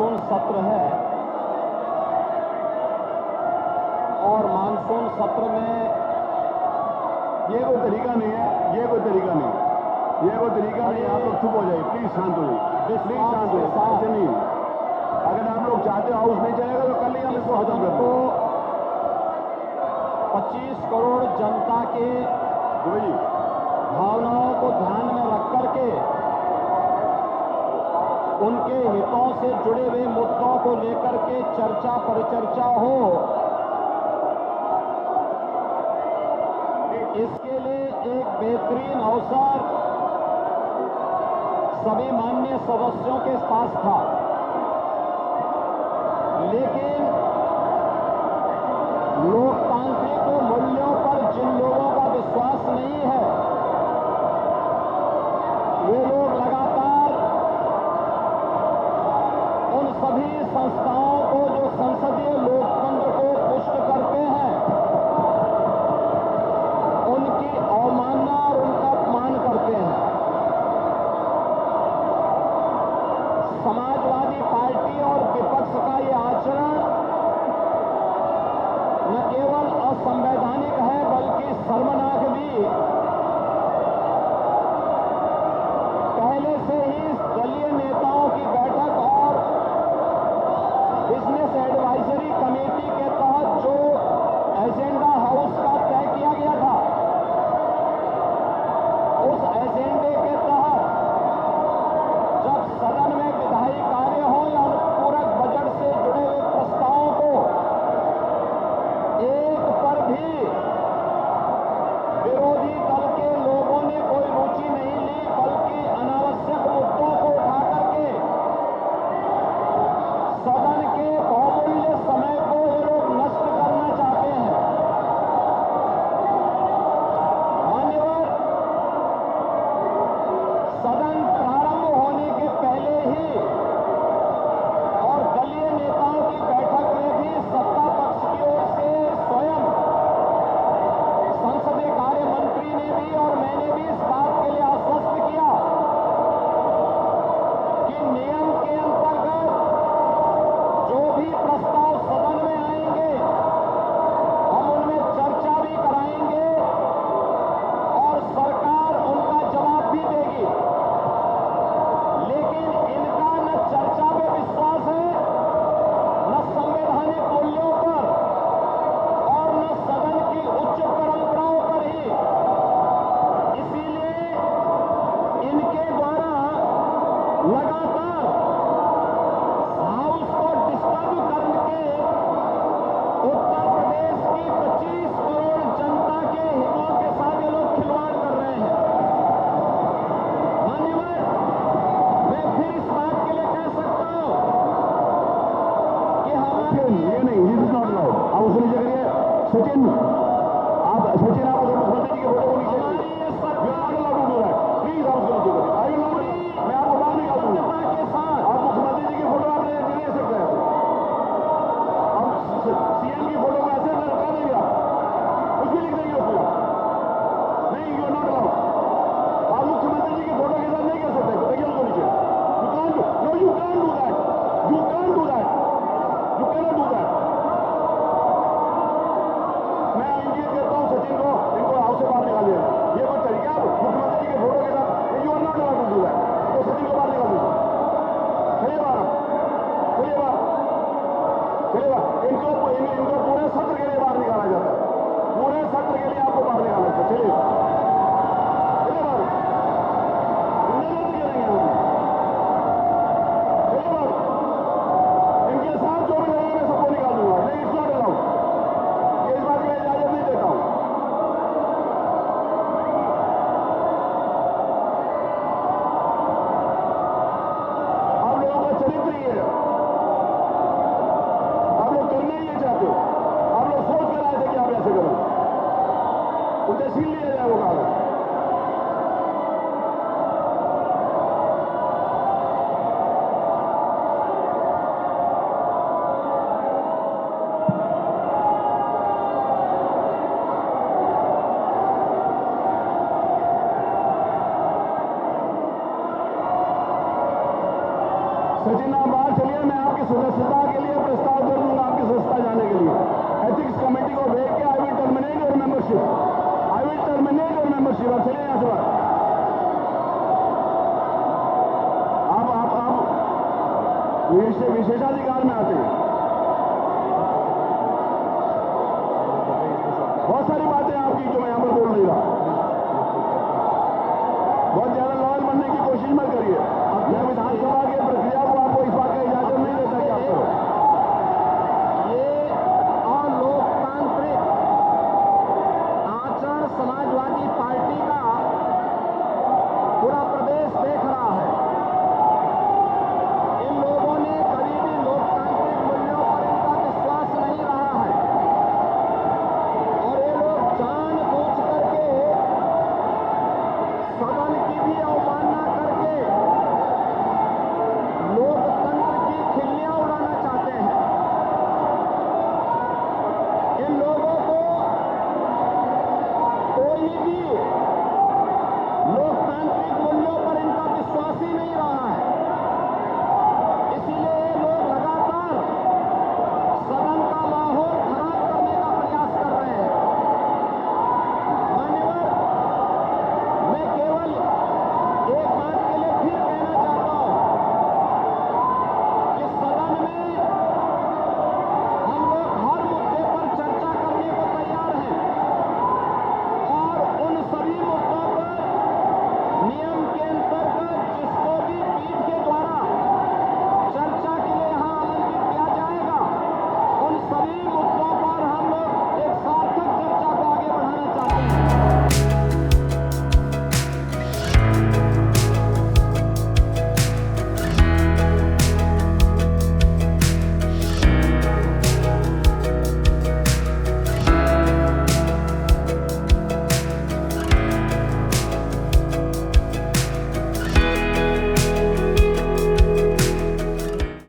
Monsoon सत्र है और मानसून सत्र में ये कोई तरीका नहीं है, ये कोई तरीका नहीं, ये कोई तरीका नहीं। आप लोग चुप हो जाइए, प्लीज शांत हो जाइए, प्लीज शांत हो जाइए। ऐसे नहीं, अगर आप लोग चाहते हो हाउस नहीं चलेगा तो कल ही हम इसको खत्म कर दो। 25 करोड़ जनता के जी भावनाओं को ध्यान में रख करके उनके हितों से जुड़े हुए मुद्दों को लेकर के चर्चा परिचर्चा हो, इसके लिए एक बेहतरीन अवसर सभी माननीय सदस्यों के पास था, लेकिन लोकतांत्रिक मूल्यों पर जिन लोगों का विश्वास नहीं है, वे लोग लगातार उन सभी संस्थाओं को जो संसदीय लोकतंत्र को पुष्ट करते हैं, उनकी अवमानना और उनका अपमान करते हैं। समाजवादी पार्टी और विपक्ष का ये आचरण न केवल असंवैधानिक है बल्कि शर्मनाक भी। पहले से ही दलीय नेताओं की बैठक और बिजनेस एडवाइजरी कमेटी के तहत जो एजेंडा हाउस का तय किया गया था, उस एजेंडे के तहत जब सदन में विधायी कार्य हो या अनुपूरक बजट से जुड़े हुए प्रस्तावों को एक पर भी विरोधी दल के लोगों ने कोई रुचि नहीं ली, बल्कि अनावश्यक मुद्दों को उठा करके सदन के बहुमूल्य समय को ये लोग नष्ट करना चाहते हैं। मान्यवर, सदन प्रारंभ होने के पहले ही और दलीय नेताओं की बैठक में भी सत्ता पक्ष की ओर से स्वयं संसदीय कार्य मंत्री ने भी और मैंने भी इस बात के लिए आश्वस्त किया कि नियम के अंतर्गत जो भी प्रस्ताव सदन में आएंगे हम उनमें चर्चा भी कराएंगे और सरकार उनका जवाब भी देगी। लेकिन इनका न चर्चा पे विश्वास है, न संवैधानिक मूल्यों पर और न सदन की उच्च परंपराओं पर ही। इसीलिए इनके द्वारा लगातार हाउस को डिस्टर्ब करके उत्तर प्रदेश की 25 करोड़ जनता के हितों के साथ ये लोग खिलवाड़ कर रहे हैं। मान्यवर, मैं फिर इस बात के लिए कह सकता हूं कि हमारे ये नहीं, दिस इज नॉट अलाउड। आप उसको नीचे करिए। सचिन आप मुख्यमंत्री जी के फोटो को नीचे हमारी करिए। ये सरकार you are not allowed to do that, please. आप उसको नीचे करिए। आई विल नॉट, मैं आपको बाहर निकाल दूंगा। जनता के साथ आप मुख्यमंत्री जी की फोटो आप ले सकते हैं। आप सीएम की फोटो को ऐसे लटका देंगे, आप कुछ भी लिख देंगे उसमें। नहीं, यू आर नॉट अलाउड। आप मुख्यमंत्री जी की फोटो के साथ नहीं कर सकते। देखिए उसको नीचे। You can't do, no you can't do that, you can't do that, you cannot do that. मैं इंगित करता हूं सचिन को, इनको हाउस से बाहर निकालिए। ये कोई तरीका है मुख्यमंत्री जी के फोटो के साथ? You are not allowed to do that. तो सचिन को बाहर निकाल दीजिए। चलिए बाहर, चलिए बाहर, चलिए बाहर। इनको पूरे सत्र के लिए बाहर निकाला जाता है। पूरे सत्र के लिए आपको बाहर निकाला जाता है। चलिए चलिए बाहर। नजर गिरेंगे हम। चलिए बाहर। इनके साथ जो भी रहेंगे मैं सबको निकाल दूंगा। नहीं, इट्स नॉट अलाउड। ये इस बात की मैं इजाजत नहीं देता हूं। आप लोगों का चरित्र ही है। आप लोग करना ही ये चाहते हो। आप लोग सोच कर आए थे कि आप ऐसे करो, उसे छीन लिया जाए वो सचिन आप बाहर चलिए, मैं आपकी सदस्यता के लिए प्रस्ताव कर दूंगा, आपकी सदस्यता जाने के लिए। एथिक्स कमेटी को भेज के I will terminate your membership, I will terminate your membership. आप चलिए यहाँ से बाहर। आप विशेषाधिकार में आते हैं।